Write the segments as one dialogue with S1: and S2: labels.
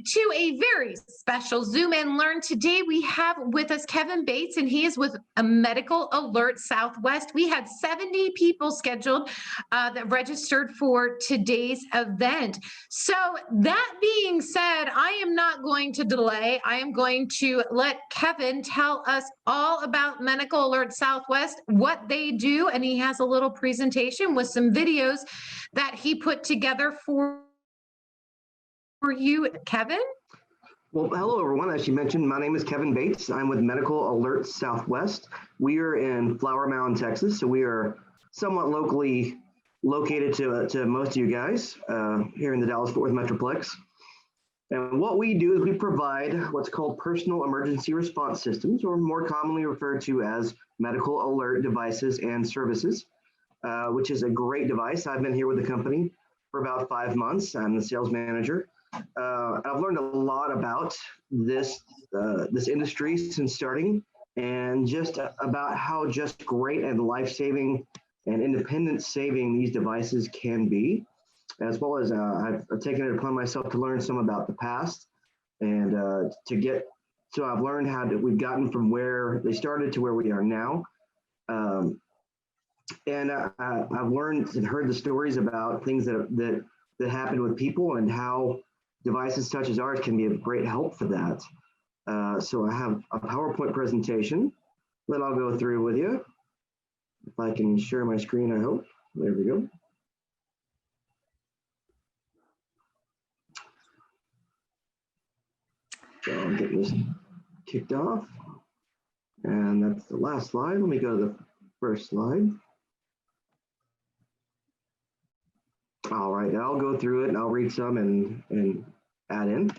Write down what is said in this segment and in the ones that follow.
S1: to a very special Zoom and Learn. Today we have with us Kevin Bates, and he is with a Medical Alert Southwest. We had 70 people scheduled that registered for today's event. So that being said, I am not going to delay. I am going to let Kevin tell us all about Medical Alert Southwest, what they do, and he has a little presentation with some videos that he put together for you, Kevin.
S2: Well, hello, everyone. As you mentioned, my name is Kevin Bates. I'm with Medical Alert Southwest. We are in Flower Mound, Texas, so we are somewhat locally located to most of you guys here in the Dallas-Fort Worth Metroplex. And what we do is we provide what's called personal emergency response systems, or more commonly referred to as medical alert devices and services, which is a great device. I've been here with the company for about 5 months. I'm the sales manager. I've learned a lot about this industry since starting, and just about how just great and life-saving and independence-saving these devices can be, as well as I've taken it upon myself to learn some about the past, and so I've learned how we've gotten from where they started to where we are now. And I've learned and heard the stories about things that happen with people, and how devices such as ours can be of great help for that. So I have a PowerPoint presentation that I'll go through with you. If I can share my screen, I hope. There we go. So I'll get this kicked off. And that's the last slide. Let me go to the first slide. All right, I'll go through it and I'll read some and add in.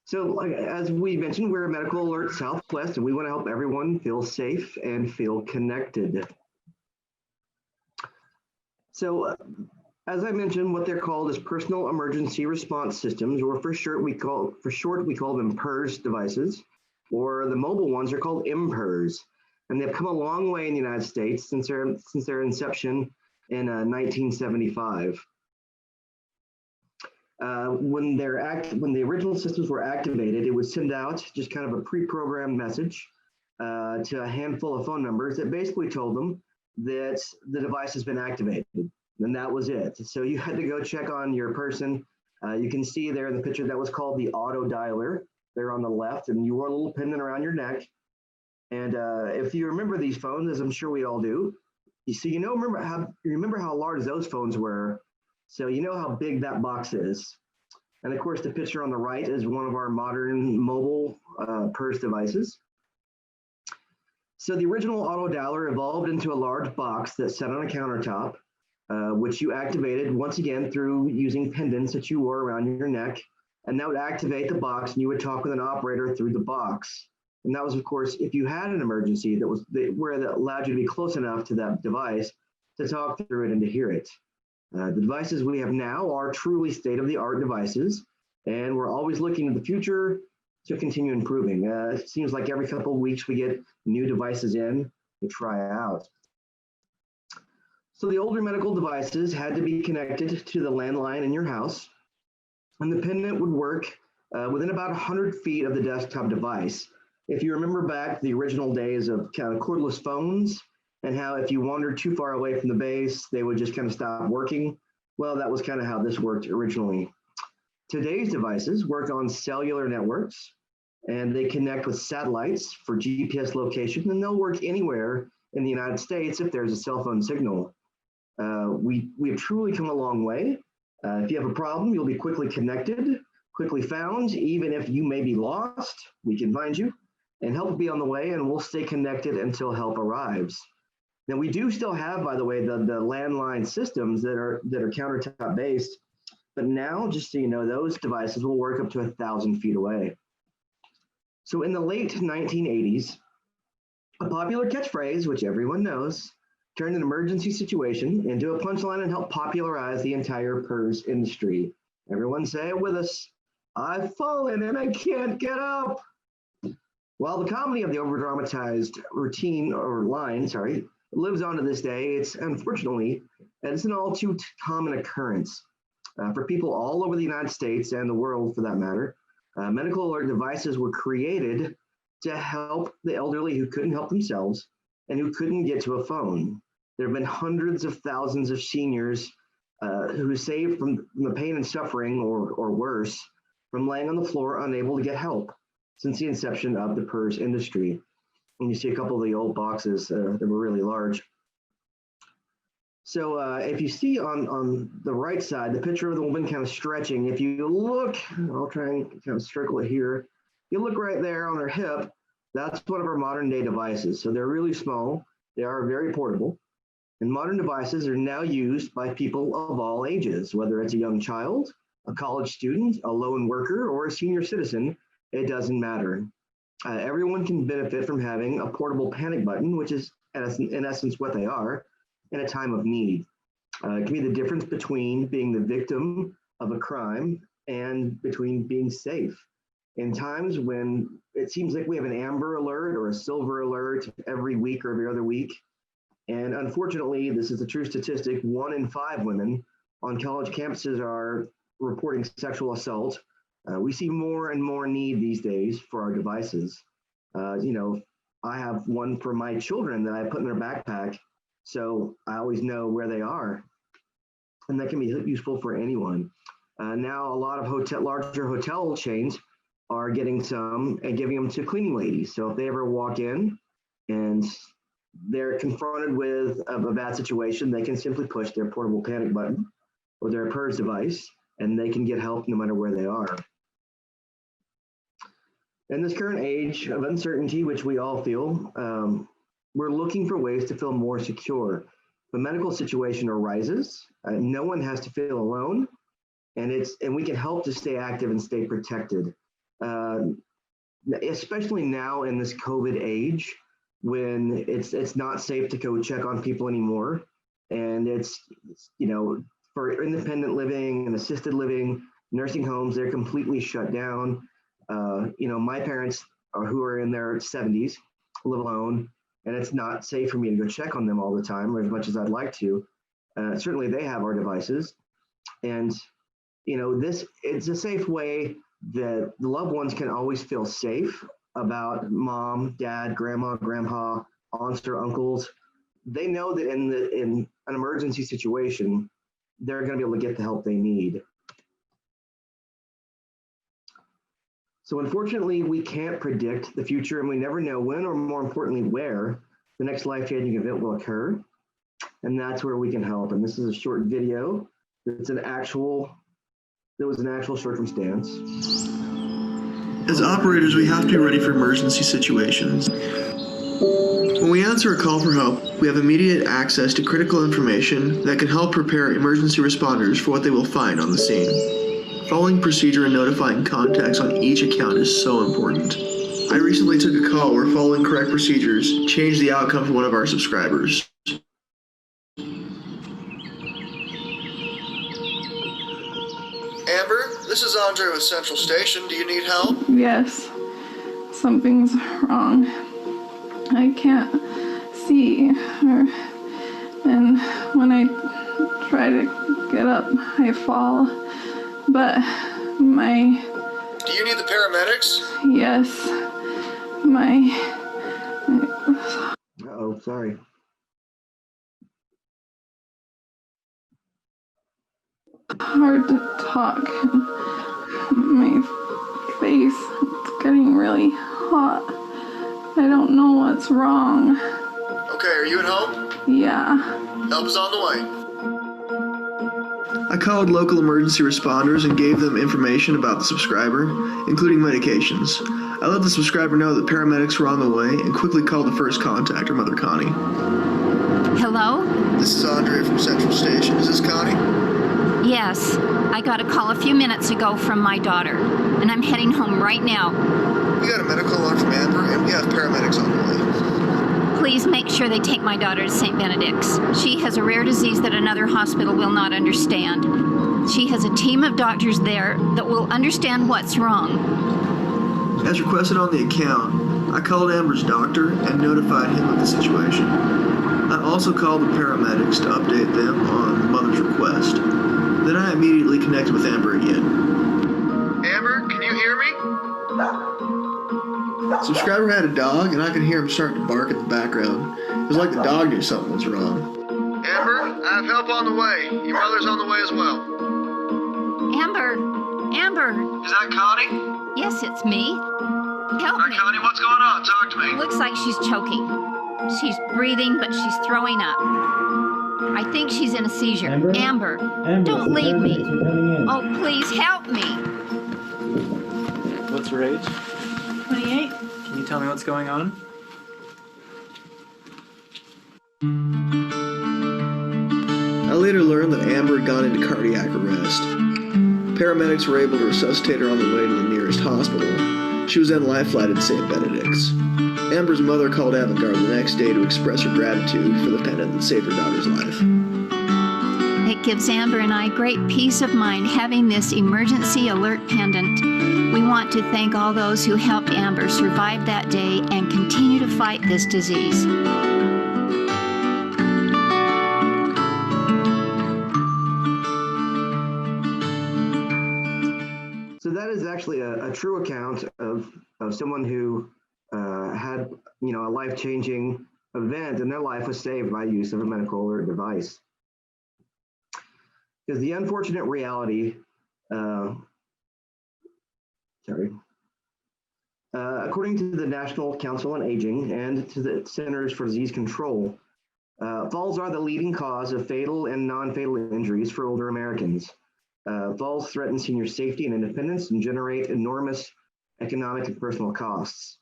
S2: So as we mentioned, we're Medical Alert Southwest, and we want to help everyone feel safe and feel connected. So as I mentioned, what they're called is personal emergency response systems, or for short we call them PERS devices, or the mobile ones are called MPERS. And they've come a long way in the United States since their inception in 1975. When the original systems were activated, it would send out just kind of a pre-programmed message to a handful of phone numbers that basically told them that the device has been activated, and that was it. So you had to go check on your person. You can see there in the picture that was called the auto dialer there on the left, and you wore a little pendant around your neck. And if you remember these phones, as I'm sure we all do, remember how large those phones were. So you know how big that box is. And of course, the picture on the right is one of our modern mobile PERS devices. So the original auto dialer evolved into a large box that sat on a countertop, which you activated once again through using pendants that you wore around your neck. And that would activate the box, and you would talk with an operator through the box. And that was, of course, if you had an emergency that allowed you to be close enough to that device to talk through it and to hear it. The devices we have now are truly state-of-the-art devices, and we're always looking to the future to continue improving. It seems like every couple of weeks we get new devices in to try out. So the older medical devices had to be connected to the landline in your house, and the pendant would work within about 100 feet of the desktop device. If you remember back to the original days of kind of cordless phones, and how if you wandered too far away from the base, they would just kind of stop working. Well, that was kind of how this worked originally. Today's devices work on cellular networks, and they connect with satellites for GPS location, and they'll work anywhere in the United States if there's a cell phone signal. We have truly come a long way. If you have a problem, you'll be quickly connected, quickly found. Even if you may be lost, we can find you, and help will be on the way, and we'll stay connected until help arrives. Now, we do still have, by the way, the landline systems that are countertop based, but now, just so you know, those devices will work up to 1,000 feet away. So in the late 1980s, a popular catchphrase, which everyone knows, turned an emergency situation into a punchline and helped popularize the entire PERS industry. Everyone say it with us: "I've fallen and I can't get up." While the comedy of the overdramatized line lives on to this day, it's unfortunately, it's an all too common occurrence for people all over the United States and the world for that matter, Medical alert devices were created to help the elderly who couldn't help themselves and who couldn't get to a phone. There have been hundreds of thousands of seniors who saved from the pain and suffering, or worse, from laying on the floor unable to get help since the inception of the PERS industry. And you see a couple of the old boxes that were really large. So if you see on the right side, the picture of the woman kind of stretching, if you look, I'll try and kind of circle it here. You look right there on her hip, that's one of our modern day devices. So they're really small, they are very portable. And modern devices are now used by people of all ages, whether it's a young child, a college student, a lone worker, or a senior citizen, it doesn't matter. Everyone can benefit from having a portable panic button, which is in essence what they are, in a time of need. It can be the difference between being the victim of a crime and between being safe. In times when it seems like we have an amber alert or a silver alert every week or every other week, and unfortunately, this is a true statistic, 1 in 5 women on college campuses are reporting sexual assault. We see more and more need these days for our devices. I have one for my children that I put in their backpack, so I always know where they are. And that can be useful for anyone. Now, a lot of larger hotel chains are getting some and giving them to cleaning ladies. So if they ever walk in and they're confronted with a bad situation, they can simply push their portable panic button or their PERS device, and they can get help no matter where they are. In this current age of uncertainty, which we all feel, we're looking for ways to feel more secure. If a medical situation arises, no one has to feel alone, and we can help to stay active and stay protected. Especially now in this COVID age, when it's not safe to go check on people anymore, and it's for independent living and assisted living, nursing homes, they're completely shut down. My parents, who are in their 70s, live alone, and it's not safe for me to go check on them all the time, or as much as I'd like to. Certainly they have our devices, and it's a safe way that the loved ones can always feel safe about mom, dad, grandma, grandpa, aunts or uncles. They know that in an emergency situation, they're going to be able to get the help they need. So unfortunately, we can't predict the future, and we never know when, or more importantly, where the next life-changing event will occur. And that's where we can help. And this is a short video. It's an actual circumstance.
S3: As operators, we have to be ready for emergency situations. When we answer a call for help, we have immediate access to critical information that can help prepare emergency responders for what they will find on the scene. Following procedure and notifying contacts on each account is so important. I recently took a call where following correct procedures changed the outcome for one of our subscribers. Amber, this is Andre with Central Station. Do you need help?
S4: Yes, something's wrong. I can't see, and when I try to get up, I fall. But
S3: Do you need the paramedics?
S4: yes,
S2: Uh-oh, sorry.
S4: hard to talk. My face, it's getting really hot. I don't know what's wrong.
S3: Okay, are you at home?
S4: Yeah.
S3: Help is on the way. I called local emergency responders and gave them information about the subscriber, including medications. I let the subscriber know that paramedics were on the way and quickly called the first contact, her mother Connie.
S5: Hello?
S3: This is Andre from Central Station. Is this Connie?
S5: Yes, I got a call a few minutes ago from my daughter, and I'm heading home right now.
S3: We got a medical alert from Amber, and we have paramedics on the way.
S5: Please make sure they take my daughter to St. Benedict's. She has a rare disease that another hospital will not understand. She has a team of doctors there that will understand what's wrong.
S3: As requested on the account, I called Amber's doctor and notified him of the situation. I also called the paramedics to update them on the mother's request. Then I immediately connected with Amber again. Amber, can you hear me? Subscriber had a dog, and I could hear him starting to bark in the background. It was like the dog knew something was wrong. Amber, I have help on the way. Your mother's on the way as well.
S5: Amber.
S3: Is that Connie?
S5: Yes, it's me. Help
S3: Hi,
S5: me.
S3: Connie, what's going on? Talk to me.
S5: Looks like she's choking. She's breathing, but she's throwing up. I think she's in a seizure. Amber, don't leave me. Oh, please help me.
S6: What's her age?
S4: 28.
S6: Can you tell me what's going on?
S3: I later learned that Amber had gone into cardiac arrest. Paramedics were able to resuscitate her on the way to the nearest hospital. She was then life-flighted to St. Benedict's. Amber's mother called Avantgarde the next day to express her gratitude for the pendant that saved her daughter's life.
S5: It gives Amber and I great peace of mind having this emergency alert pendant. We want to thank all those who helped Amber survive that day and continue to fight this disease.
S2: So that is actually a true account of someone who had, a life-changing event, and their life was saved by use of a medical alert device. Because the unfortunate reality, according to the National Council on Aging and to the Centers for Disease Control, falls are the leading cause of fatal and non-fatal injuries for older Americans. Falls threaten senior safety and independence and generate enormous economic and personal costs.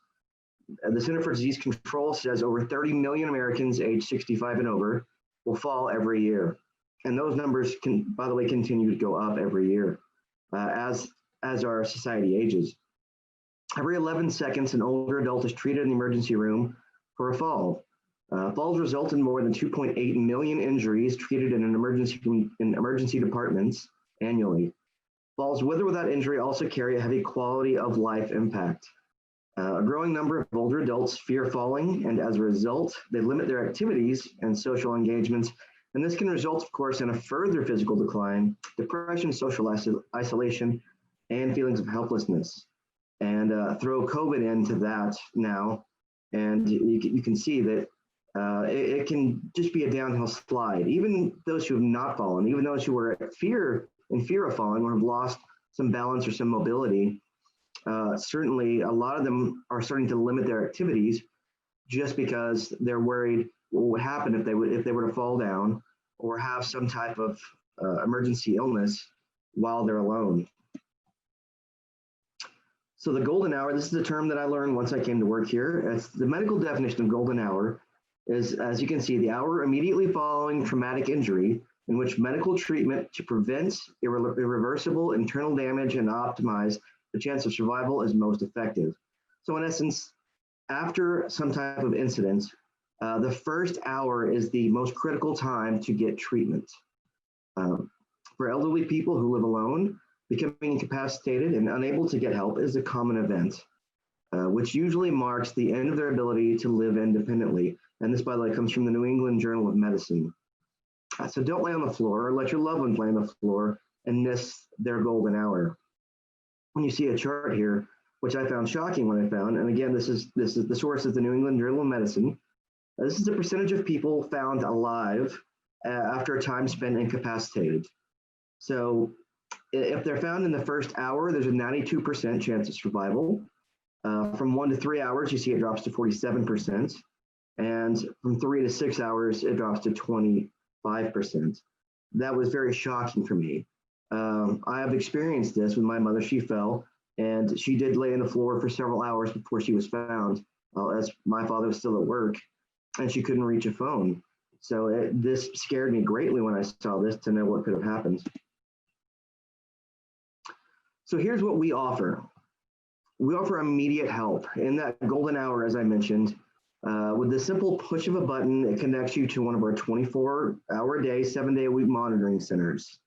S2: The Center for Disease Control says over 30 million Americans aged 65 and over will fall every year. And those numbers can, by the way, continue to go up every year as our society ages. Every 11 seconds, an older adult is treated in the emergency room for a fall. Falls result in more than 2.8 million injuries treated in emergency departments annually. Falls with or without injury also carry a heavy quality of life impact. A growing number of older adults fear falling, and as a result, they limit their activities and social engagements. And this can result, of course, in a further physical decline, depression, social isolation, and feelings of helplessness. And throw COVID into that now, and you can see that it can just be a downhill slide. Even those who have not fallen, even those who were in fear of falling or have lost some balance or some mobility, certainly a lot of them are starting to limit their activities just because they're worried what would happen if they were to fall down or have some type of emergency illness while they're alone. So the golden hour, this is a term that I learned once I came to work here. It's the medical definition of golden hour is, as you can see, the hour immediately following traumatic injury in which medical treatment to prevent irreversible internal damage and optimize the chance of survival is most effective. So in essence, after some type of incident, the first hour is the most critical time to get treatment. For elderly people who live alone, becoming incapacitated and unable to get help is a common event, which usually marks the end of their ability to live independently. And this, by the way, comes from the New England Journal of Medicine. So don't lay on the floor or let your loved ones lay on the floor and miss their golden hour. When you see a chart here, which I found shocking when I found, and again, this is the source is the New England Journal of Medicine. This is the percentage of people found alive after a time spent incapacitated. So if they're found in the first hour, there's a 92% chance of survival. From 1 to 3 hours, you see it drops to 47%. And from 3 to 6 hours, it drops to 25%. That was very shocking for me. I have experienced this with my mother. She fell and she did lay on the floor for several hours before she was found, as my father was still at work and she couldn't reach a phone. So this scared me greatly when I saw this to know what could have happened. So here's what we offer. We offer immediate help in that golden hour, as I mentioned. With the simple push of a button, it connects you to one of our 24-hour-a-day, 7-day-a-week monitoring centers.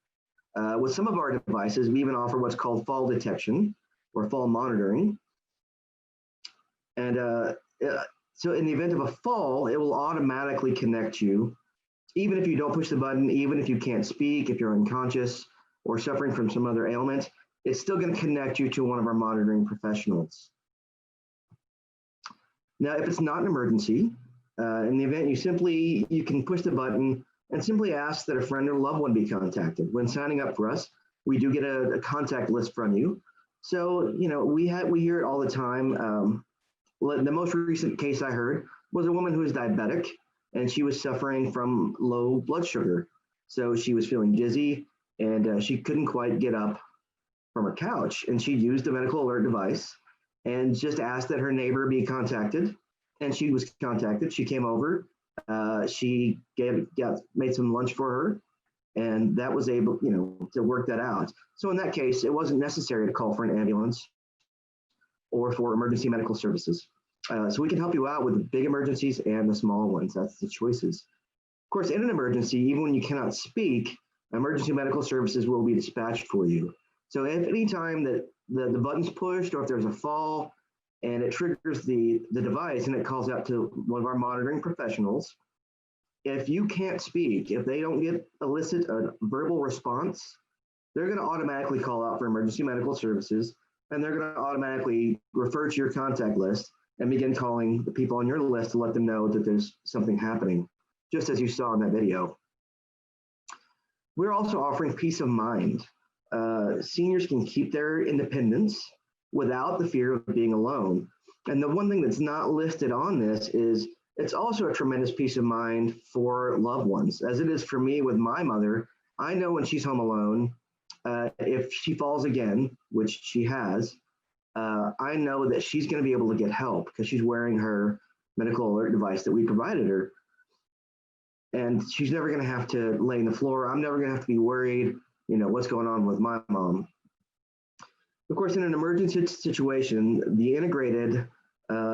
S2: With some of our devices, we even offer what's called fall detection or fall monitoring. And so in the event of a fall, it will automatically connect you, even if you don't push the button, even if you can't speak, if you're unconscious or suffering from some other ailment, it's still going to connect you to one of our monitoring professionals. Now, if it's not an emergency, in the event you can push the button and simply ask that a friend or loved one be contacted. When signing up for us, we do get a contact list from you. So, we hear it all the time. The most recent case I heard was a woman who was diabetic, and she was suffering from low blood sugar. So she was feeling dizzy, and she couldn't quite get up from her couch. And she used a medical alert device and just asked that her neighbor be contacted. And she was contacted. She came over. She made some lunch for her, and that was able, to work that out. So in that case, it wasn't necessary to call for an ambulance or for emergency medical services. So we can help you out with the big emergencies and the small ones. That's the choices. Of course, in an emergency, even when you cannot speak, emergency medical services will be dispatched for you. So if any time that the button's pushed, or if there's a fall and it triggers the device and it calls out to one of our monitoring professionals, if you can't speak, if they don't elicit a verbal response, they're going to automatically call out for emergency medical services, and they're going to automatically refer to your contact list and begin calling the people on your list to let them know that there's something happening, just as you saw in that video. We're also offering peace of mind. Seniors can keep their independence without the fear of being alone. And the one thing that's not listed on this is it's also a tremendous peace of mind for loved ones, as it is for me with my mother. I know when she's home alone, if she falls again, which she has, I know that she's going to be able to get help because she's wearing her medical alert device that we provided her. And she's never going to have to lay on the floor. I'm never going to have to be worried, what's going on with my mom. Of course, in an emergency situation, the integrated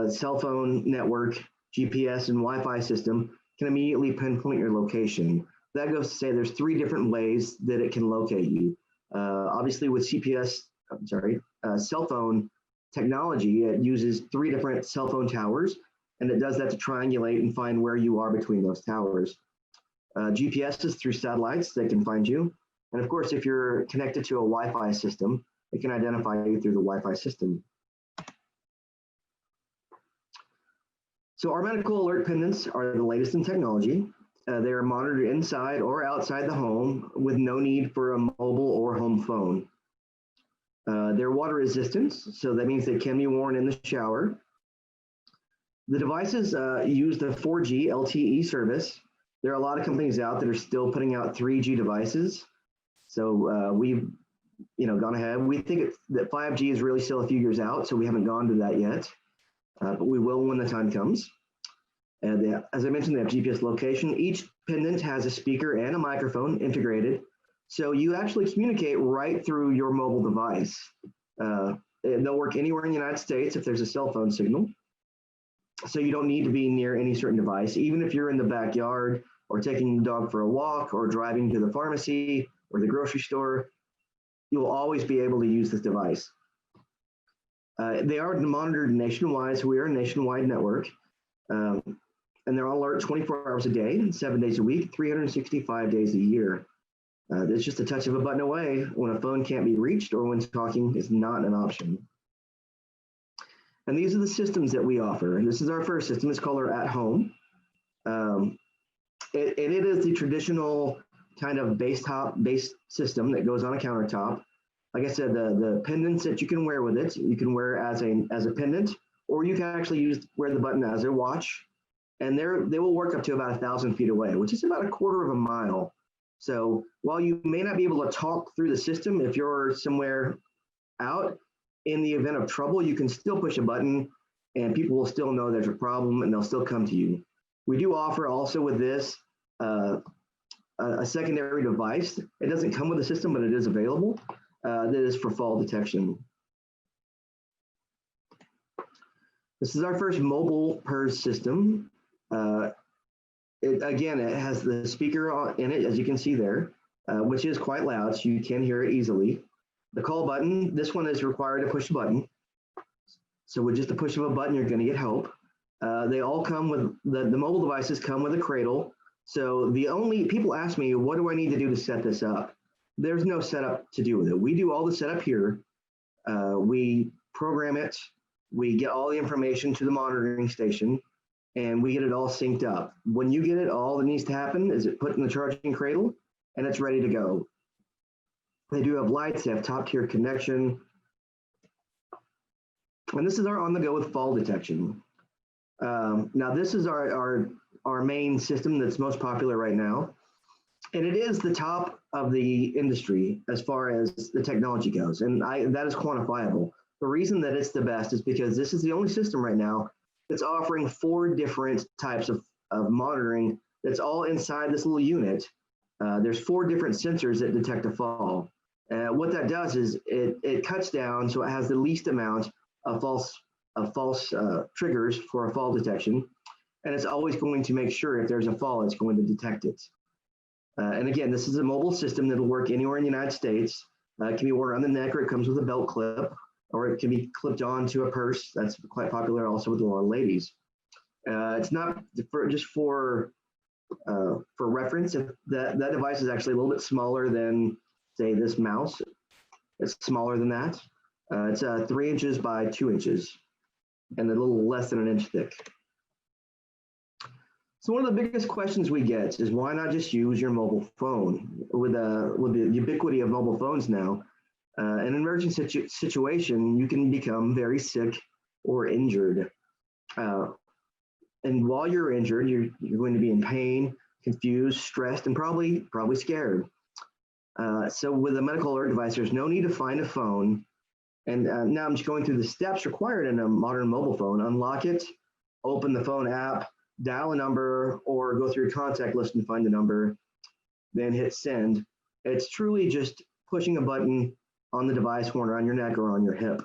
S2: cell phone network, GPS, and Wi-Fi system can immediately pinpoint your location. That goes to say there's 3 different ways that it can locate you. Obviously, with cell phone technology, it uses 3 different cell phone towers, and it does that to triangulate and find where you are between those towers. GPS is through satellites that can find you. And of course, if you're connected to a Wi-Fi system, it can identify you through the Wi-Fi system. So our medical alert pendants are the latest in technology. They are monitored inside or outside the home with no need for a mobile or home phone. They're water resistant, so that means they can be worn in the shower. The devices use the 4G LTE service. There are a lot of companies out that are still putting out 3G devices. So we've gone ahead. We think that 5G is really still a few years out, so we haven't gone to that yet. But we will when the time comes. And as I mentioned, they have GPS location. Each pendant has a speaker and a microphone integrated. So you actually communicate right through your mobile device. They'll work anywhere in the United States if there's a cell phone signal. So you don't need to be near any certain device. Even if you're in the backyard or taking the dog for a walk or driving to the pharmacy or the grocery store, you'll always be able to use this device. They are monitored nationwide, so we are a nationwide network. And they're on alert 24 hours a day, 7 days a week, 365 days a year. It's just a touch of a button away when a phone can't be reached or when talking is not an option. And these are the systems that we offer. And this is our first system. It's called our At Home. It is the traditional kind of base system that goes on a countertop. Like I said, the pendants that you can wear with it, you can wear as a pendant, or you can actually wear the button as a watch. And they will work up to about 1,000 feet away, which is about 1/4 of a mile. So while you may not be able to talk through the system, if you're somewhere out, in the event of trouble, you can still push a button and people will still know there's a problem and they'll still come to you. We do offer also with this a secondary device. It doesn't come with the system, but it is available. That is for fall detection. This is our first mobile PERS system. It has the speaker in it, as you can see there, which is quite loud, so you can hear it easily. The call button, this one is required to push a button. So with just the push of a button, you're going to get help. They all come with, the mobile devices come with a cradle. So people ask me, what do I need to do to set this up? There's no setup to do with it. We do all the setup here. We program it. We get all the information to the monitoring station, and we get it all synced up. When you get it, all that needs to happen is it put in the charging cradle, and it's ready to go. They do have lights, they have top tier connection. And this is our on the go with fall detection. Now this is our main system that's most popular right now. And it is the top of the industry as far as the technology goes. And that is quantifiable. The reason that it's the best is because this is the only system right now that's offering 4 different types of monitoring that's all inside this little unit. There's 4 different sensors that detect a fall. What that does is it cuts down so it has the least amount of false triggers for a fall detection. And it's always going to make sure if there's a fall, it's going to detect it. And again, this is a mobile system that'll work anywhere in the United States. It can be worn around the neck, or it comes with a belt clip, or it can be clipped onto a purse. That's quite popular also with a lot of ladies. It's not just for reference. That device is actually a little bit smaller than, say, this mouse. It's smaller than that. It's 3 inches by 2 inches, and a little less than 1 inch thick. So one of the biggest questions we get is, why not just use your mobile phone? With the ubiquity of mobile phones now, in an emergency situation, you can become very sick or injured. And while you're injured, you're going to be in pain, confused, stressed, and probably scared. So with a medical alert device, there's no need to find a phone. And now I'm just going through the steps required in a modern mobile phone. Unlock it, open the phone app, dial a number, or go through your contact list and find the number, then hit send. It's truly just pushing a button on the device worn around your neck or on your hip.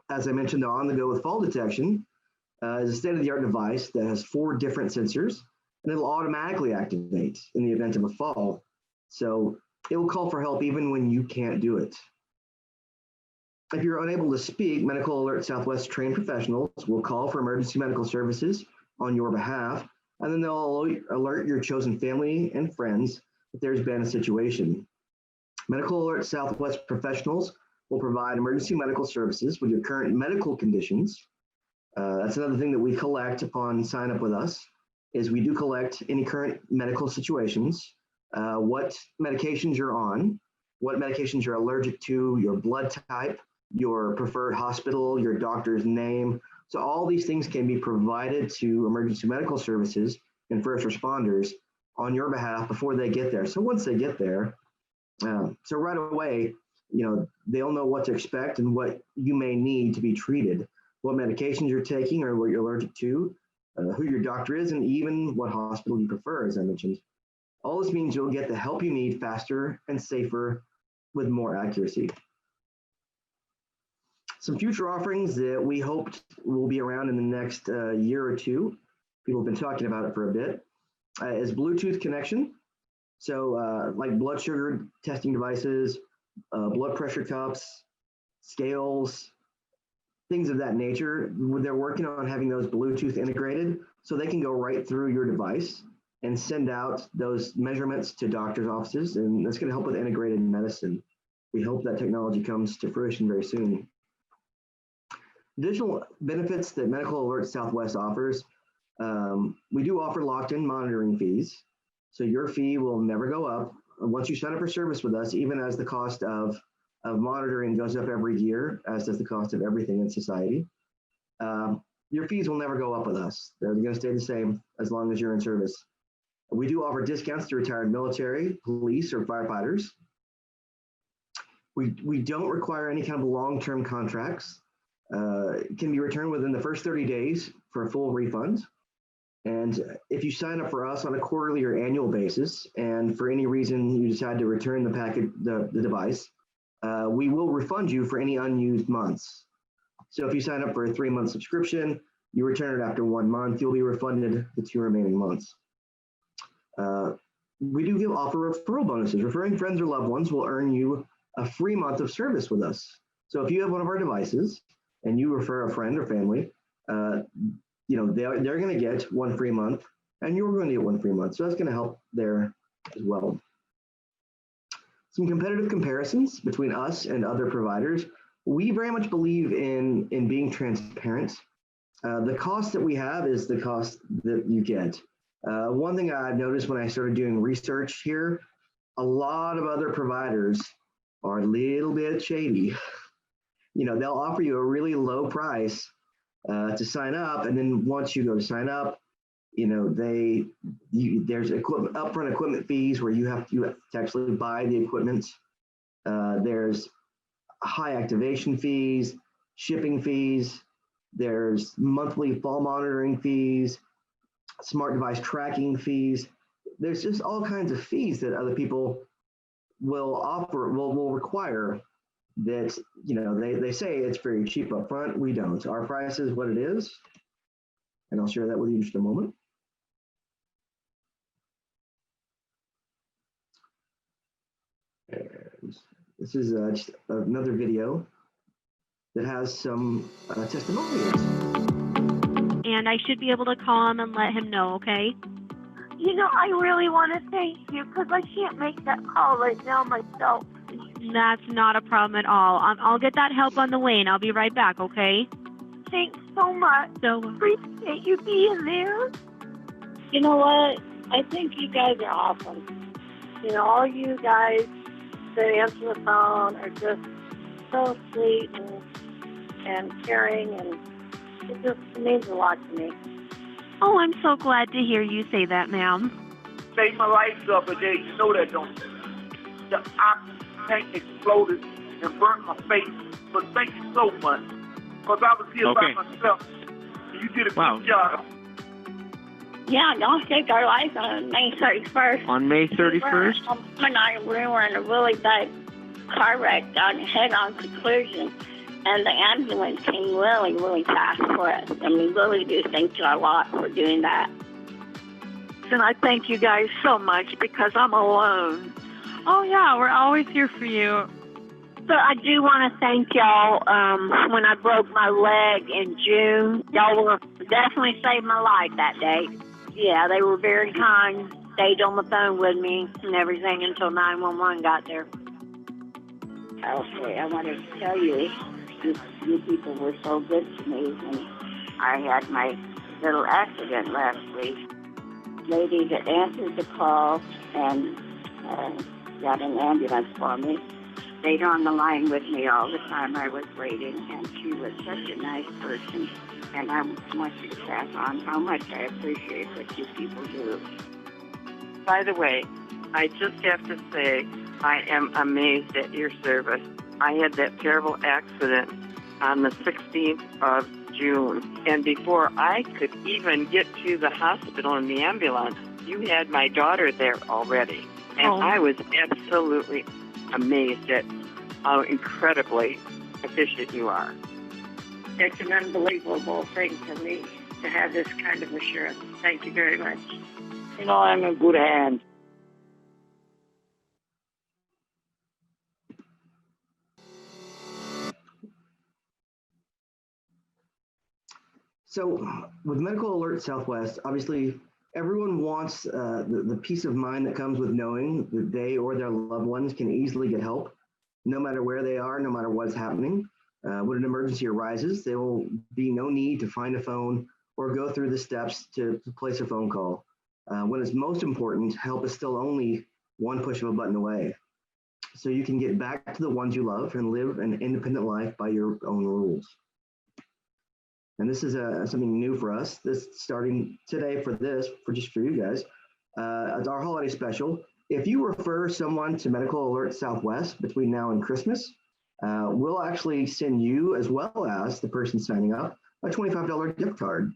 S2: As I mentioned, the on-the-go with fall detection is a state-of-the-art device that has 4 different sensors, and it'll automatically activate in the event of a fall. So it will call for help even when you can't do it. If you're unable to speak, Medical Alert Southwest trained professionals will call for emergency medical services on your behalf, and then they'll alert your chosen family and friends if there's been a situation. Medical Alert Southwest professionals will provide emergency medical services with your current medical conditions. That's another thing that we collect upon sign up with us, is we do collect any current medical situations, what medications you're on, what medications you're allergic to, your blood type, your preferred hospital, your doctor's name. So all these things can be provided to emergency medical services and first responders on your behalf before they get there. So once they get there, so right away, they'll know what to expect and what you may need to be treated, what medications you're taking or what you're allergic to, who your doctor is, and even what hospital you prefer, as I mentioned. All this means you'll get the help you need faster and safer with more accuracy. Some future offerings that we hoped will be around in the next year or two, people have been talking about it for a bit, is Bluetooth connection. So like blood sugar testing devices, blood pressure cups, scales, things of that nature. They're working on having those Bluetooth integrated so they can go right through your device and send out those measurements to doctors' offices, and that's going to help with integrated medicine. We hope that technology comes to fruition very soon. Additional benefits that Medical Alert Southwest offers, we do offer locked-in monitoring fees. So your fee will never go up once you sign up for service with us, even as the cost of monitoring goes up every year, as does the cost of everything in society. Your fees will never go up with us. They're going to stay the same as long as you're in service. We do offer discounts to retired military, police, or firefighters. We don't require any kind of long-term contracts. It can be returned within the first 30 days for a full refund. And if you sign up for us on a quarterly or annual basis, and for any reason you decide to return the device, we will refund you for any unused months. So if you sign up for a 3-month subscription, you return it after 1 month, you'll be refunded the 2 remaining months. We do offer referral bonuses. Referring friends or loved ones will earn you a free month of service with us. So if you have one of our devices and you refer a friend or family, they're going to get 1 free month, and you're going to get 1 free month. So that's going to help there as well. Some competitive comparisons between us and other providers. We very much believe in being transparent. The cost that we have is the cost that you get. One thing I've noticed when I started doing research here, a lot of other providers are a little bit shady. You know, they'll offer you a really low price to sign up, and then once you go to sign up, you know, there's upfront equipment fees where you have to actually buy the equipment. There's high activation fees, shipping fees. There's monthly fall monitoring fees, smart device tracking fees. There's just all kinds of fees that other people will require that, you know, they say it's very cheap up front. We don't. Our price is what it is. And I'll share that with you in just a moment. And this is just another video that has some testimonials.
S7: And I should be able to call him and let him know, okay?
S8: You know, I really want to thank you because I can't make that call right now myself.
S7: That's not a problem at all. I'll get that help on the way, and I'll be right back, okay?
S8: Thanks so much.
S7: So
S8: Appreciate you being there.
S9: You know what? I think you guys are awesome. You know, all you guys that answer the phone are just so sweet and caring, and it just means a lot to me.
S7: Oh, I'm so glad to hear you say that, ma'am.
S10: Saved my life the other day. You know that, don't you? The oxygen tank exploded and burnt my face. But thank you so much. Because I was here by myself. And you did a good job.
S9: Yeah, y'all saved our lives on May 31st.
S6: On May 31st?
S9: Mom and I were in a really bad car wreck on head-on conclusion. And the ambulance came really, really fast for us. And we really do thank you a lot for doing that.
S8: And I thank you guys so much because I'm alone.
S7: Oh, yeah, we're always here for you.
S8: So I do want to thank y'all. When I broke my leg in June, y'all were definitely saved my life that day. Yeah, they were very kind, stayed on the phone with me and everything until 911 got there.
S9: Okay, I wanted to tell you, you people were so good to me when I had my little accident last week. Lady that answered the call and got an ambulance for me stayed on the line with me all the time I was waiting, and she was such a nice person. And I want you to pass on how much I appreciate what you people do.
S11: By the way, I just have to say I am amazed at your service. I had that terrible accident on the 16th of June, and before I could even get to the hospital in the ambulance, you had my daughter there already. And I was absolutely amazed at how incredibly efficient you are.
S9: It's an unbelievable thing for me to have this kind of assurance. Thank you very much.
S11: You know, I'm in good hands.
S2: So with Medical Alert Southwest, obviously everyone wants the peace of mind that comes with knowing that they or their loved ones can easily get help, no matter where they are, no matter what's happening. When an emergency arises, there will be no need to find a phone or go through the steps to place a phone call. When it's most important, help is still only one push of a button away. So you can get back to the ones you love and live an independent life by your own rules. And this is something new for us. This starting today for just for you guys. It's our holiday special. If you refer someone to Medical Alert Southwest between now and Christmas, we'll actually send you, as well as the person signing up, a $25 gift card.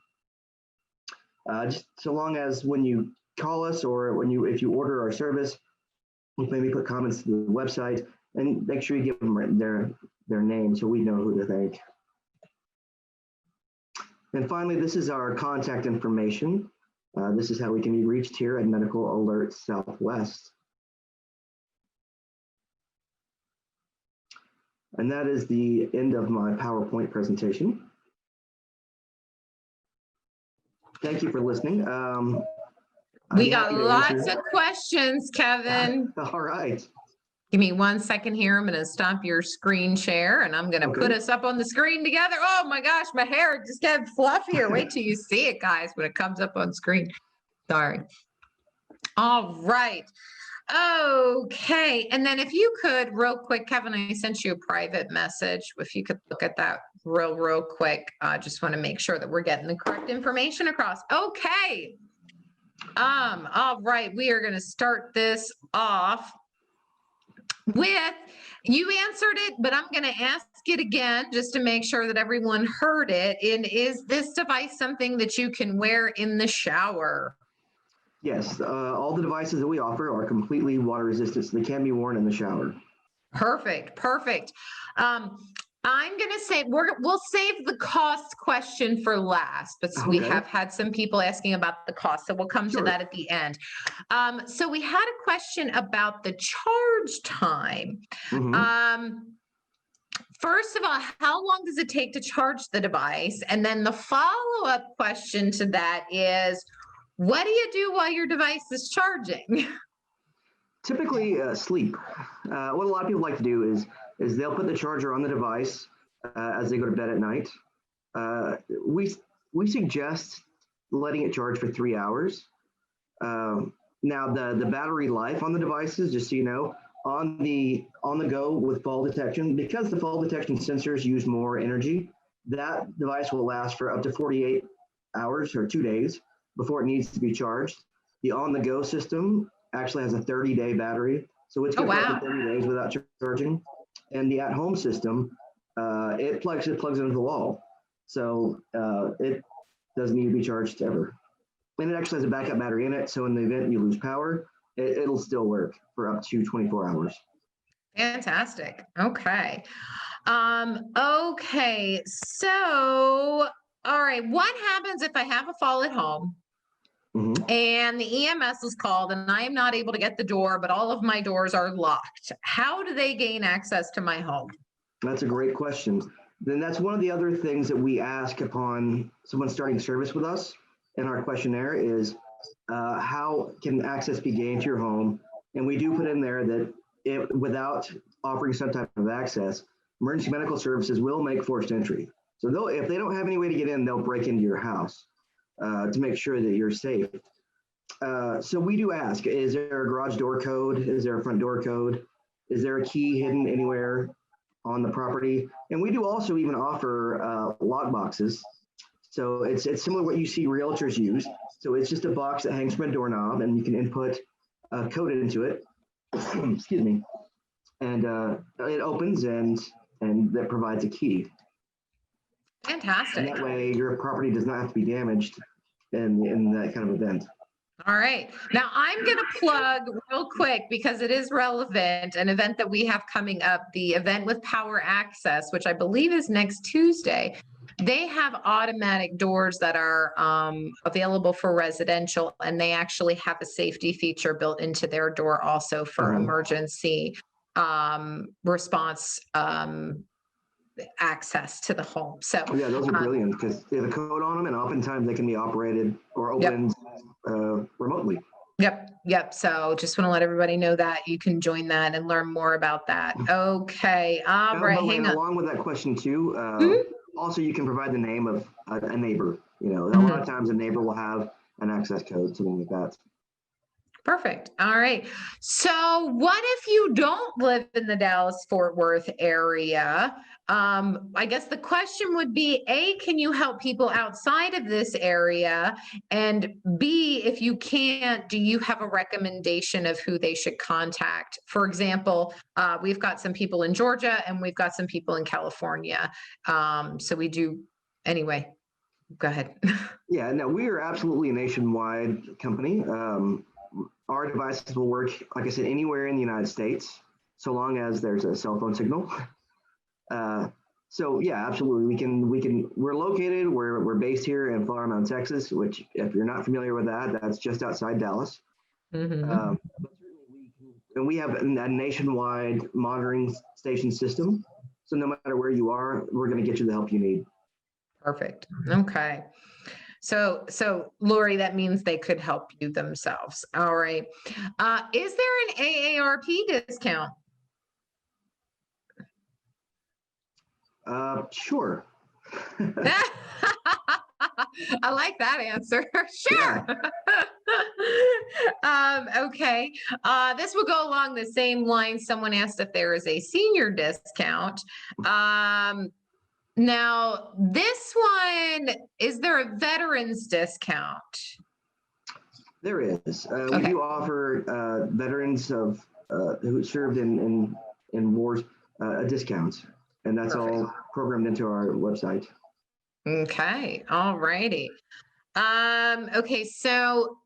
S2: Just so long as when you call us or if you order our service, maybe put comments to the website and make sure you give them their name so we know who to thank. And finally, this is our contact information. This is how we can be reached here at Medical Alert Southwest. And that is the end of my PowerPoint presentation. Thank you for listening.
S1: We got lots of questions, Kevin.
S2: All right.
S1: Give me 1 second here. I'm going to stop your screen share and I'm going to put us up on the screen together. Oh my gosh, my hair just got fluffier. Wait till you see it, guys, when it comes up on screen. Sorry. All right. Okay. And then if you could real quick, Kevin, I sent you a private message. If you could look at that real quick. I just want to make sure that we're getting the correct information across. Okay. All right. We are going to start this off with, you answered it, but I'm going to ask it again just to make sure that everyone heard it. And is this device something that you can wear in the shower?
S2: Yes, all the devices that we offer are completely water resistant, so they can be worn in the shower.
S1: Perfect. I'm going to say we'll save the cost question for last, but we have had some people asking about the cost, so we'll come to that at the end. So we had a question about the charge time. First of all, how long does it take to charge the device? And then the follow-up question to that is, what do you do while your device is charging?
S2: Typically, sleep. What a lot of people like to do is they'll put the charger on the device as they go to bed at night. We suggest letting it charge for 3 hours. Now, the battery life on the devices, just so you know, on the go with fall detection, because the fall detection sensors use more energy, that device will last for up to 48 hours or 2 days before it needs to be charged. The on-the-go system actually has a 30-day battery, so it's good for 30 days without charging. And the at-home system, it plugs into the wall, so it doesn't need to be charged ever. And it actually has a backup battery in it, so in the event you lose power, it'll still work for up to 24 hours.
S1: Fantastic. Okay. Okay. So, all right. What happens if I have a fall at home? And the EMS is called and I am not able to get the door, but all of my doors are locked. How do they gain access to my home?
S2: That's a great question. Then that's one of the other things that we ask upon someone starting service with us in our questionnaire is how can access be gained to your home? And we do put in there that without offering some type of access, emergency medical services will make forced entry. So if they don't have any way to get in, they'll break into your house to make sure that you're safe. So we do ask, is there a garage door code? Is there a front door code? Is there a key hidden anywhere on the property? And we do also even offer lock boxes. So it's similar to what you see realtors use. So it's just a box that hangs from a doorknob and you can input a code into it. Excuse me. And it opens and that provides a key.
S1: Fantastic.
S2: And that way your property does not have to be damaged in that kind of event.
S1: All right. Now I'm going to plug real quick because it is relevant, an event that we have coming up, the event with Power Access, which I believe is next Tuesday. They have automatic doors that are available for residential, and they actually have a safety feature built into their door also for emergency response access to the home. So
S2: yeah, those are brilliant because they have a code on them and oftentimes they can be operated or opened remotely.
S1: Yep. So just want to let everybody know that you can join that and learn more about that. Okay. All right. Hang on.
S2: Along with that question too, also you can provide the name of a neighbor. You know, a lot of times a neighbor will have an access code, something like that.
S1: Perfect. All right. So what if you don't live in the Dallas-Fort Worth area? I guess the question would be, A, can you help people outside of this area? And B, if you can't, do you have a recommendation of who they should contact? For example, we've got some people in Georgia and we've got some people in California. So we do, anyway, go ahead.
S2: Yeah, no, we are absolutely a nationwide company. Our devices will work, like I said, anywhere in the United States, so long as there's a cell phone signal. So yeah, absolutely. We're located, we're based here in Flower Mound, Texas, which if you're not familiar with that, that's just outside Dallas. And we have a nationwide monitoring station system. So no matter where you are, we're going to get you the help you need.
S1: Perfect. Okay. So Lori, that means they could help you themselves. All right. Is there an AARP discount?
S2: Sure.
S1: I like that answer. Sure. Okay. This will go along the same line. Someone asked if there is a senior discount. Now, this one, is there a veterans discount?
S2: There is. We
S1: Okay.
S2: do offer veterans of who served in wars a discount, and that's
S1: Perfect.
S2: all programmed into our website.
S1: Okay. All righty. Okay. So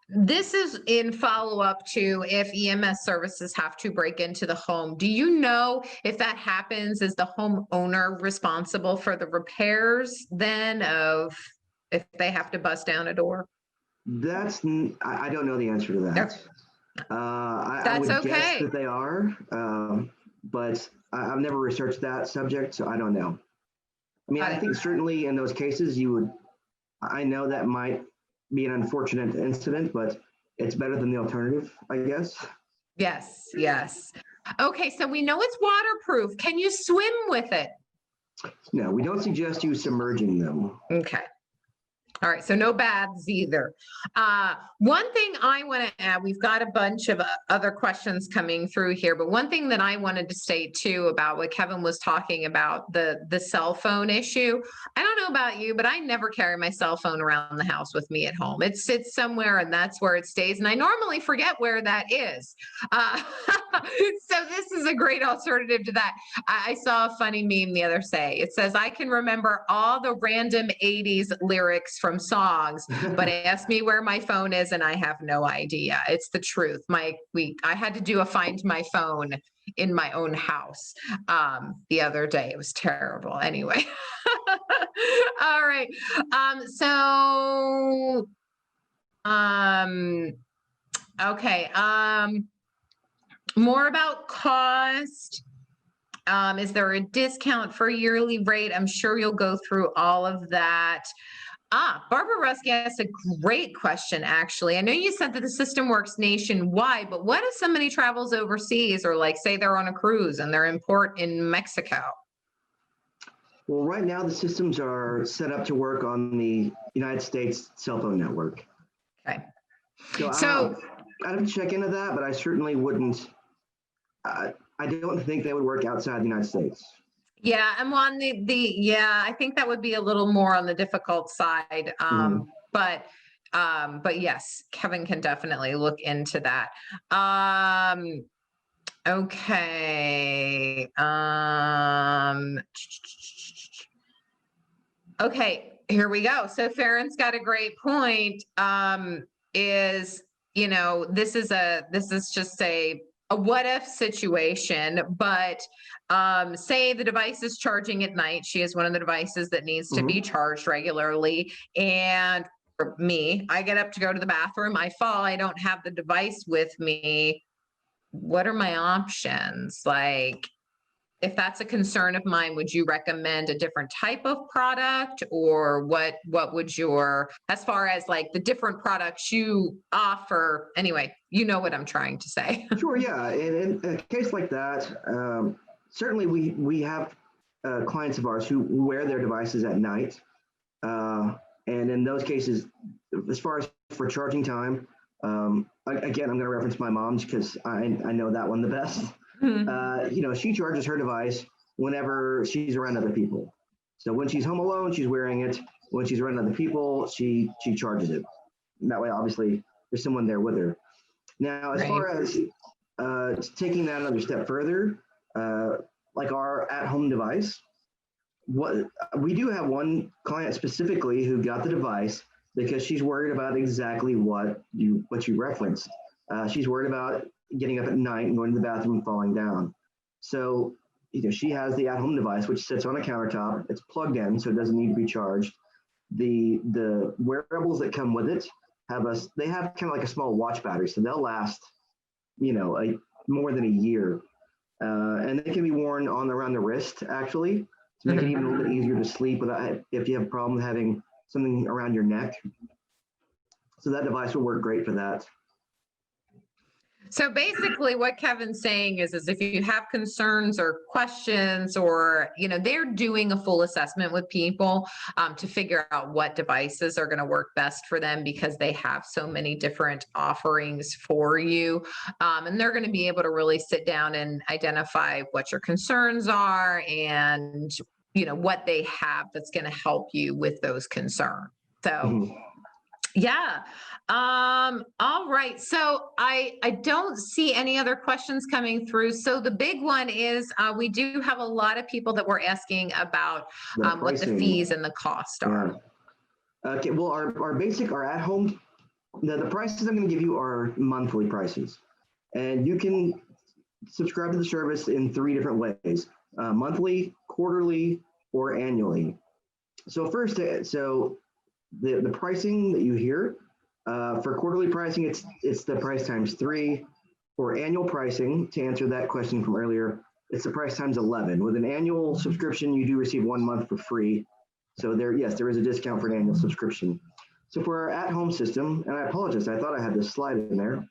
S1: this is in follow-up to if EMS services have to break into the home. Do you know if that happens, is the homeowner responsible for the repairs then of if they have to bust down a door?
S2: I don't know the answer to that.
S1: Okay.
S2: I would
S1: That's
S2: guess
S1: okay.
S2: that they are, but I've never researched that subject, so I don't know. I mean,
S1: Got
S2: I
S1: it.
S2: think certainly in those cases I know that might be an unfortunate incident, but it's better than the alternative, I guess.
S1: Yes, yes. Okay, so we know it's waterproof. Can you swim with it?
S2: No, we don't suggest you submerging them.
S1: Okay. All right, so no baths either. One thing I want to add, we've got a bunch of other questions coming through here, but one thing that I wanted to state too about what Kevin was talking about, the cell phone issue. I don't know about you, but I never carry my cell phone around the house with me at home. It sits somewhere and that's where it stays. And I normally forget where that is. So this is a great alternative to that. I saw a funny meme the other day. It says, I can remember all the random 80s lyrics from songs, but ask me where my phone is and I have no idea. It's the truth. I had to do a find my phone in my own house the other day. It was terrible. Anyway. All right. Okay. More about cost. Is there a discount for yearly rate? I'm sure you'll go through all of that. Barbara Rusky asked a great question, actually. I know you said that the system works nationwide, but what if somebody travels overseas or like say they're on a cruise and they're in port in Mexico?
S2: Well, right now the systems are set up to work on the United States cell phone network.
S1: Okay.
S2: So I'd have to check into that, but I certainly wouldn't. I don't think they would work outside the United States.
S1: Yeah, I'm on yeah, I think that would be a little more on the difficult side. But yes, Kevin can definitely look into that. Okay. Okay, here we go. So Farron's got a great point. This is just a what if situation, but say the device is charging at night. She is one of the devices that needs to be charged regularly. And for me, I get up to go to the bathroom, I fall, I don't have the device with me. What are my options? Like, if that's a concern of mine, would you recommend a different type of product, or what would your, as far as like the different products you offer? Anyway, you know what I'm trying to say.
S2: Sure, yeah. In a case like that, certainly we have clients of ours who wear their devices at night. And in those cases, as far as for charging time, again, I'm going to reference my mom's because I know that one the best. She charges her device whenever she's around other people. So when she's home alone, she's wearing it. When she's around other people, she charges it. And that way, obviously, there's someone there with her. Now, as far as taking that another step further, like our at-home device, we do have one client specifically who got the device because she's worried about exactly what you referenced. She's worried about getting up at night and going to the bathroom and falling down. So, she has the at-home device, which sits on a countertop. It's plugged in, so it doesn't need to be charged. The wearables that come with it they have kind of like a small watch battery, so they'll last, more than a year. And they can be worn around the wrist, actually, to make it even a little bit easier to sleep if you have a problem having something around your neck. So that device will work great for that.
S1: So basically what Kevin's saying is if you have concerns or questions or, they're doing a full assessment with people to figure out what devices are going to work best for them because they have so many different offerings for you. And they're going to be able to really sit down and identify what your concerns are and, what they have that's going to help you with those concerns. So, yeah. All right. So I don't see any other questions coming through. So the big one is we do have a lot of people that were asking about what the fees and the cost are.
S2: Yeah. Okay. Well, our at home, the prices I'm going to give you are monthly prices, and you can subscribe to the service in 3 different ways: monthly, quarterly, or annually. So first, the pricing that you hear for quarterly pricing, it's the price times 3. For annual pricing, to answer that question from earlier, it's the price times 11. With an annual subscription, you do receive 1 month for free. So there is a discount for an annual subscription. So for our at-home system, and I apologize, I thought I had this slide in there.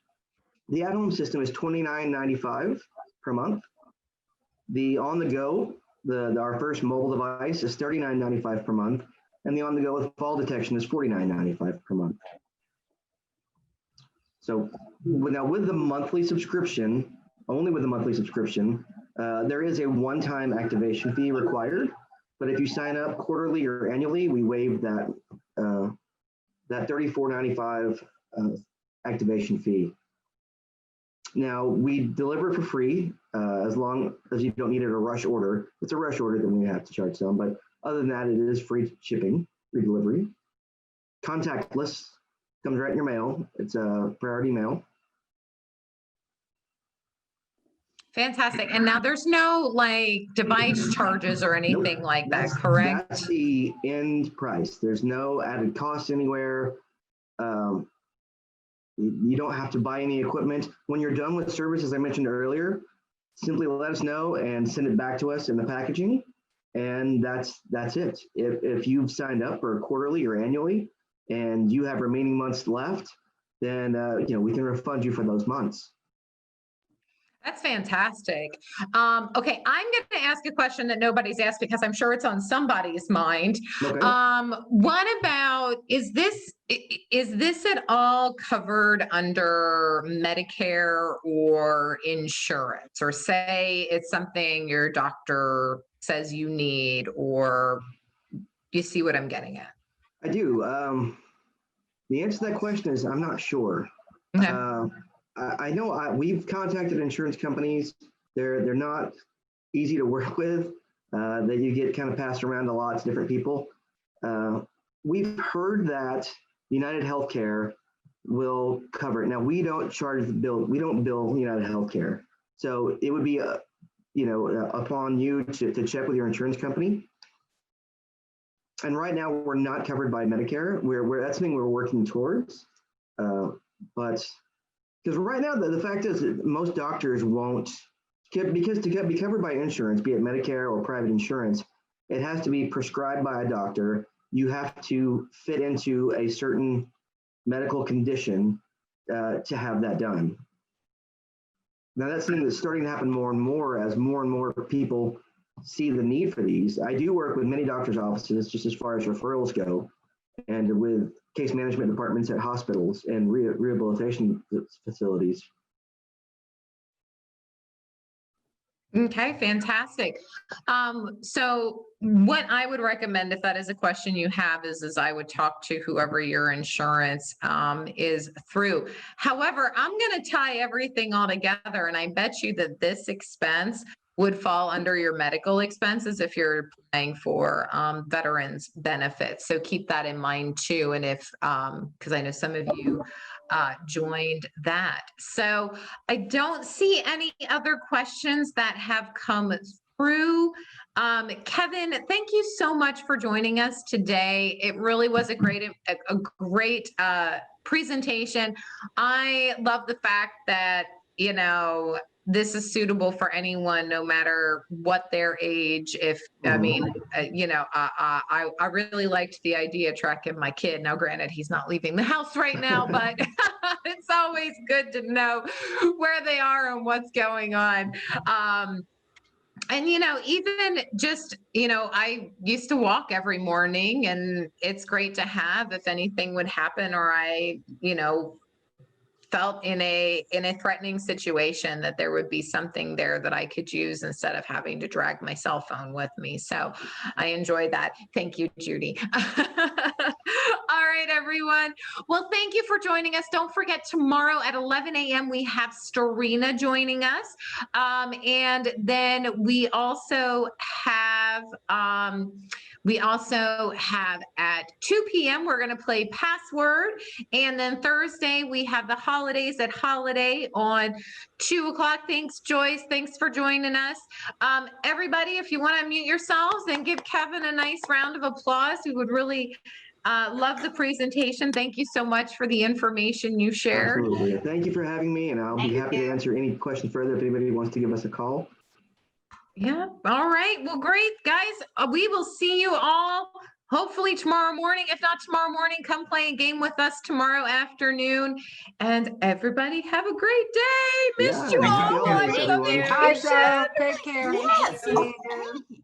S2: The at-home system is $29.95 per month. The on-the-go, our first mobile device, is $39.95 per month. And the on-the-go with fall detection is $49.95 per month. So now with the monthly subscription, only with the monthly subscription, there is a one-time activation fee required. But if you sign up quarterly or annually, we waive that $34.95 activation fee. Now we deliver for free as long as you don't need it a rush order. If it's a rush order, then we have to charge some. But other than that, it is free shipping, free delivery. Contactless, comes right in your mail. It's a priority mail.
S1: Fantastic. And now there's no device charges or anything like that, correct?
S2: That's the end price. There's no added cost anywhere. You don't have to buy any equipment. When you're done with service, as I mentioned earlier, simply let us know and send it back to us in the packaging. And that's it. If you've signed up for quarterly or annually and you have remaining months left, then we can refund you for those months.
S1: That's fantastic. Okay, I'm going to ask a question that nobody's asked because I'm sure it's on somebody's mind.
S2: Okay.
S1: What about, is this at all covered under Medicare or insurance? Or say it's something your doctor says you need, or you see what I'm getting at?
S2: I do. The answer to that question is I'm not sure.
S1: Okay.
S2: I know we've contacted insurance companies. They're not easy to work with. That you get kind of passed around to lots of different people. We've heard that United Healthcare will cover it. Now we don't charge the bill. We don't bill United Healthcare. So it would be upon you to check with your insurance company. And right now we're not covered by Medicare. That's something we're working towards. But because right now, the fact is that most doctors won't, because to be covered by insurance, be it Medicare or private insurance, it has to be prescribed by a doctor. You have to fit into a certain medical condition to have that done. Now that's something that's starting to happen more and more as more and more people see the need for these. I do work with many doctors' offices just as far as referrals go, and with case management departments at hospitals and rehabilitation facilities.
S1: Okay, fantastic. So what I would recommend, if that is a question you have, is I would talk to whoever your insurance is through. However, I'm going to tie everything all together, and I bet you that this expense would fall under your medical expenses if you're applying for veterans benefits. So keep that in mind too. And if, because I know some of you joined that. So I don't see any other questions that have come through. Kevin, thank you so much for joining us today. It really was a great presentation. I love the fact that, this is suitable for anyone, no matter what their age. If, I mean, I really liked the idea of tracking my kid. Now, granted, he's not leaving the house right now, but it's it's always good to know where they are and what's going on. And, even just, I used to walk every morning, and it's great to have if anything would happen, or I, felt in a threatening situation, that there would be something there that I could use instead of having to drag my cell phone with me. So I enjoyed that. Thank you, Judy. All right, everyone. Well, thank you for joining us. Don't forget, tomorrow at 11 a.m. we have Storina joining us. And then we also have at 2 p.m. we're going to play Password. And then Thursday we have the Holidays at Holiday on 2 o'clock. Thanks, Joyce. Thanks for joining us. Everybody, if you want to unmute yourselves and give Kevin a nice round of applause, we would really love the presentation. Thank you so much for the information you shared.
S2: Absolutely. Thank you for having me, and I'll be happy to answer any questions further if anybody wants to give us a call.
S1: Yeah. All right. Well, great, guys. We will see you all hopefully tomorrow morning. If not tomorrow morning, come play a game with us tomorrow afternoon. And everybody have a great day. Missed you all.
S2: Happy holidays, everyone.
S12: Bye, Cheryl. Take care.
S1: Yes.
S12: Thank you.